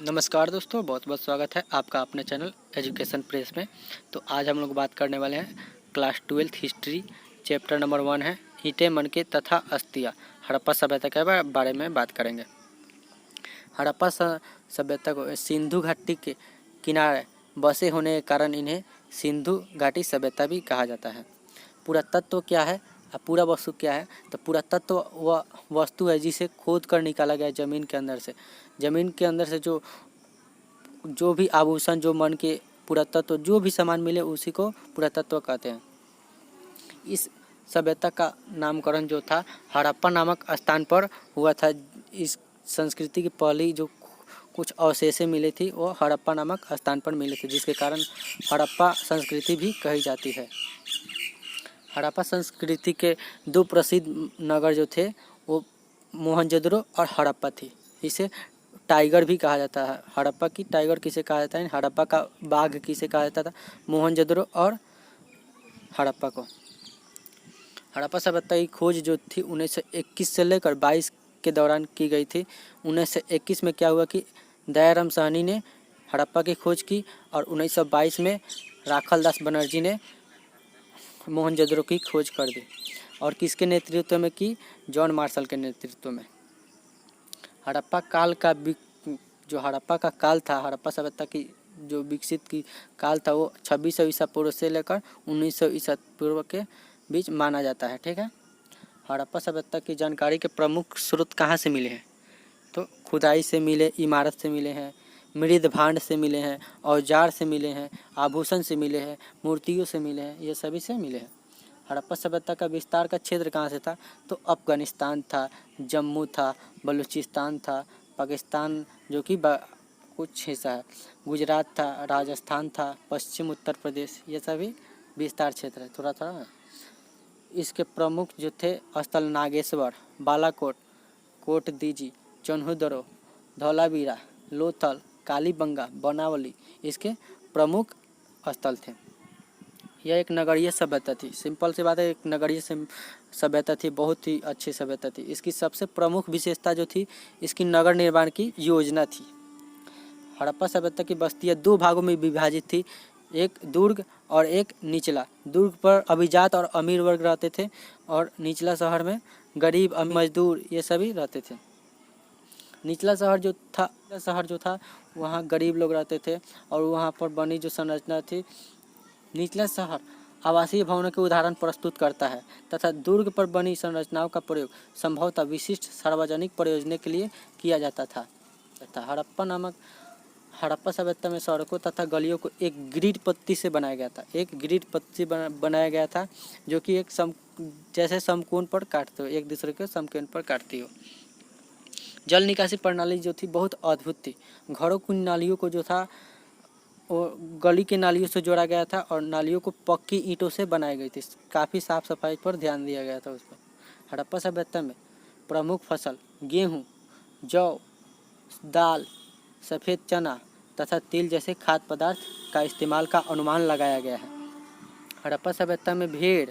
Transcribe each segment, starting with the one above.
नमस्कार दोस्तों, बहुत बहुत स्वागत है आपका अपने चैनल एजुकेशन प्रेस में। तो आज हम लोग बात करने वाले हैं क्लास 12 हिस्ट्री चैप्टर नंबर 1 है ईंटें मनके तथा अस्थियाँ। हड़प्पा सभ्यता के बारे में बात करेंगे। हड़प्पा सभ्यता को सिंधु घाटी के किनारे बसे होने के कारण इन्हें सिंधु घाटी सभ्यता भी कहा जाता है। पुरातत्व क्या है, पूरा वस्तु क्या है? तो पुरातत्व वह वस्तु है जिसे खोद कर निकाला गया ज़मीन के अंदर से। ज़मीन के अंदर से जो भी आभूषण, जो मन के पुरातत्व, जो भी सामान मिले उसी को पुरातत्व कहते हैं। इस सभ्यता का नामकरण जो था हड़प्पा नामक स्थान पर हुआ था। इस संस्कृति की पहली जो कुछ अवशेषें मिली थी वो हड़प्पा नामक स्थान पर मिले थे, जिसके कारण हड़प्पा संस्कृति भी कही जाती है। हड़प्पा संस्कृति के दो प्रसिद्ध नगर जो थे वो मोहनजोदड़ो और हड़प्पा थी। इसे टाइगर भी कहा जाता है। हड़प्पा की टाइगर किसे कहा जाता है, हड़प्पा का बाघ किसे कहा जाता था? मोहनजोदड़ो और हड़प्पा को। हड़प्पा सभ्यता की खोज जो थी 1921 से लेकर 22 के दौरान की गई थी। 1921 में क्या हुआ कि दयाराम साहनी ने हड़प्पा की खोज की और 1922 में राखालदास बनर्जी ने मोहनजोदड़ो की खोज कर दी। और किसके नेतृत्व में की? जॉन मार्शल के नेतृत्व में। हड़प्पा काल का जो हड़प्पा का काल था, हड़प्पा सभ्यता की जो विकसित की काल था वो 2600 ईसा पूर्व से लेकर 1900 ईसा पूर्व के बीच माना जाता है। ठीक है। हड़प्पा सभ्यता की जानकारी के प्रमुख स्रोत कहाँ से मिले हैं? तो खुदाई से मिले, इमारत से मिले हैं, मृद भांड से मिले हैं, औजार से मिले हैं, आभूषण से मिले हैं, मूर्तियों से मिले हैं, ये सभी से मिले हैं। हड़प्पा सभ्यता का विस्तार का क्षेत्र कहाँ से था? तो अफगानिस्तान था, जम्मू था, बलूचिस्तान था, पाकिस्तान जो कि कुछ हिस्सा है, गुजरात था, राजस्थान था, पश्चिम उत्तर प्रदेश, ये सभी विस्तार क्षेत्र है। थोड़ा थोड़ा इसके प्रमुख जो थे स्थल नागेश्वर, बालाकोट, कोटदीजी, चन्हुदरो, धौलावीरा, लोथल, कालीबंगा, बनावली इसके प्रमुख स्थल थे। यह एक नगरीय सभ्यता थी। सिंपल सी बात है, एक नगरीय सभ्यता थी, बहुत ही अच्छी सभ्यता थी। इसकी सबसे प्रमुख विशेषता जो थी इसकी नगर निर्माण की योजना थी। हड़प्पा सभ्यता की बस्तियां दो भागों में विभाजित थी, एक दुर्ग और एक निचला। दुर्ग पर अभिजात और अमीर वर्ग रहते थे और निचला शहर में गरीब, मजदूर ये सभी रहते थे। निचला शहर जो था वहाँ गरीब लोग रहते थे और वहाँ पर बनी जो संरचना थी, निचला शहर आवासीय भवनों के उदाहरण प्रस्तुत करता है तथा दुर्ग पर बनी संरचनाओं का प्रयोग संभवतः विशिष्ट सार्वजनिक प्रयोजन के लिए किया जाता था। हड़प्पा सभ्यता में सड़कों तथा गलियों को एक ग्रिड पत्ती से बनाया गया था। एक ग्रिड पत्ती बनाया गया था जो कि एक जैसे समकोण पर काटते हो, एक दूसरे के समकोण पर काटती हो। जल निकासी प्रणाली जो थी बहुत अद्भुत थी। घरों की नालियों को जो था वो गली के नालियों से जोड़ा गया था और नालियों को पक्की ईंटों से बनाई गई थी। काफ़ी साफ सफाई पर ध्यान दिया गया था उस पर। हड़प्पा सभ्यता में प्रमुख फसल गेहूँ, जौ, दाल, सफ़ेद चना तथा तिल जैसे खाद्य पदार्थ का इस्तेमाल का अनुमान लगाया गया है। हड़प्पा सभ्यता में भेड़,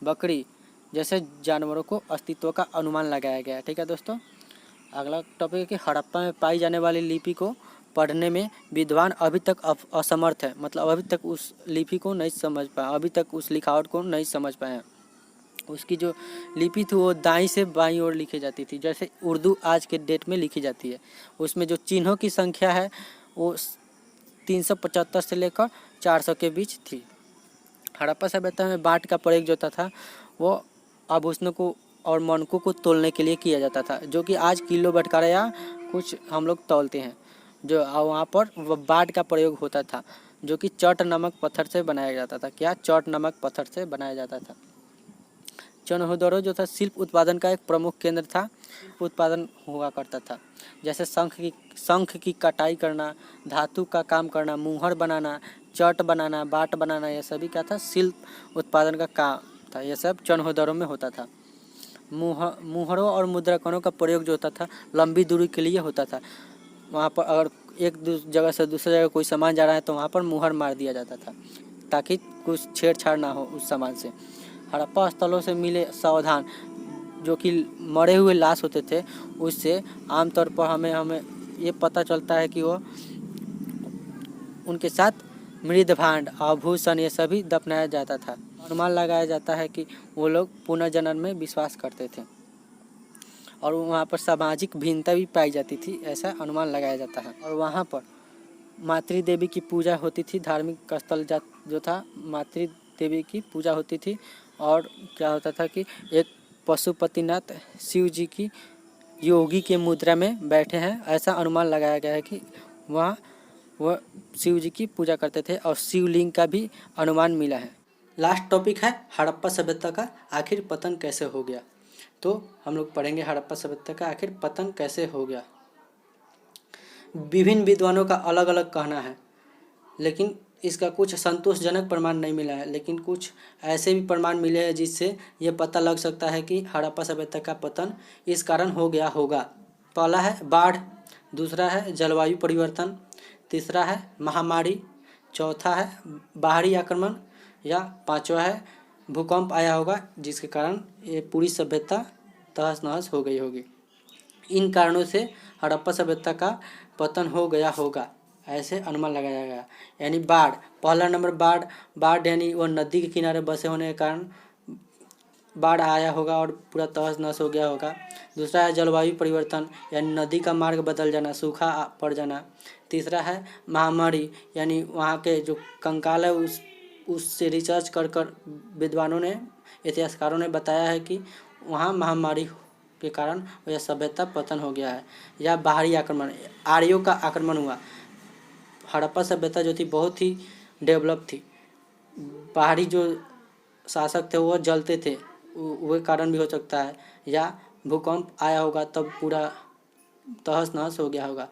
बकरी जैसे जानवरों को अस्तित्व का अनुमान लगाया गया है। ठीक है दोस्तों। अगला टॉपिक है कि हड़प्पा में पाई जाने वाली लिपि को पढ़ने में विद्वान अभी तक असमर्थ है। मतलब अभी तक उस लिपि को नहीं समझ पाए, अभी तक उस लिखावट को नहीं समझ पाए हैं। उसकी जो लिपि थी वो दाईं से बाईं ओर लिखी जाती थी, जैसे उर्दू आज के डेट में लिखी जाती है। उसमें जो चिन्हों की संख्या है वो 375 से लेकर 400 के बीच थी। हड़प्पा सभ्यता में बाट का प्रयोग जो था वो आभूषणों को और मनकों को तोलने के लिए किया जाता था, जो कि आज किलो बटकारा या कुछ हम लोग तौलते हैं। जो वहाँ पर बाट का प्रयोग होता था जो कि चट नमक पत्थर से बनाया जाता था। क्या? चट नमक पत्थर से बनाया जाता था। चन्हुदरो जो था शिल्प उत्पादन का एक प्रमुख केंद्र था। उत्पादन हुआ करता था, जैसे शंख की कटाई करना, धातु का काम करना, मुहर बनाना, चट बनाना, बाट बनाना, यह सभी क्या था? शिल्प उत्पादन का काम था। यह सब चन्हुदरो में होता था। मुहरों और मुद्राकणों का प्रयोग जो होता था लंबी दूरी के लिए होता था। वहाँ पर अगर एक जगह से दूसरी जगह कोई सामान जा रहा है तो वहाँ पर मुहर मार दिया जाता था ताकि कुछ छेड़छाड़ ना हो उस सामान से। हड़प्पा स्थलों से मिले सावधान जो कि मरे हुए लाश होते थे, उससे आमतौर पर हमें ये पता चलता है कि वो उनके साथ मृद भांड, आभूषण ये सभी दफनाया जाता था। अनुमान लगाया जाता है कि वो लोग पुनर्जन्म में विश्वास करते थे और वहाँ पर सामाजिक भिन्नता भी पाई जाती थी, ऐसा अनुमान लगाया जाता है। और वहाँ पर मातृ देवी की पूजा होती थी, धार्मिक स्थल जो था मातृ देवी की पूजा होती थी। और क्या होता था कि एक पशुपतिनाथ शिव जी की योगी के मुद्रा में बैठे हैं, ऐसा अनुमान लगाया गया है कि वहाँ वह शिव जी की पूजा करते थे और शिवलिंग का भी अनुमान मिला है। लास्ट टॉपिक है हड़प्पा सभ्यता का आखिर पतन कैसे हो गया। तो हम लोग पढ़ेंगे हड़प्पा सभ्यता का आखिर पतन कैसे हो गया। विभिन्न विद्वानों का अलग अलग कहना है, लेकिन इसका कुछ संतोषजनक प्रमाण नहीं मिला है, लेकिन कुछ ऐसे भी प्रमाण मिले हैं जिससे ये पता लग सकता है कि हड़प्पा सभ्यता का पतन इस कारण हो गया होगा। पहला है बाढ़, दूसरा है जलवायु परिवर्तन, तीसरा है महामारी, चौथा है बाहरी आक्रमण, या पांचवा है भूकंप आया होगा जिसके कारण ये पूरी सभ्यता तहस नहस हो गई होगी। इन कारणों से हड़प्पा सभ्यता का पतन हो गया होगा, ऐसे अनुमान लगाया गया। यानी बाढ़, पहला नंबर बाढ़ यानी वो नदी के किनारे बसे होने के कारण बाढ़ आया होगा और पूरा तहस नहस हो गया होगा। दूसरा है जलवायु परिवर्तन, यानी नदी का मार्ग बदल जाना, सूखा पड़ जाना। तीसरा है महामारी, यानी वहाँ के जो कंकाल है उससे रिसर्च कर विद्वानों ने, इतिहासकारों ने बताया है कि वहाँ महामारी के कारण यह सभ्यता पतन हो गया है। या बाहरी आक्रमण, आर्यों का आक्रमण हुआ। हड़प्पा सभ्यता जो थी बहुत ही डेवलप थी, बाहरी जो शासक थे वो जलते थे, वह कारण भी हो सकता है। या भूकंप आया होगा तब पूरा तहस नहस हो गया होगा।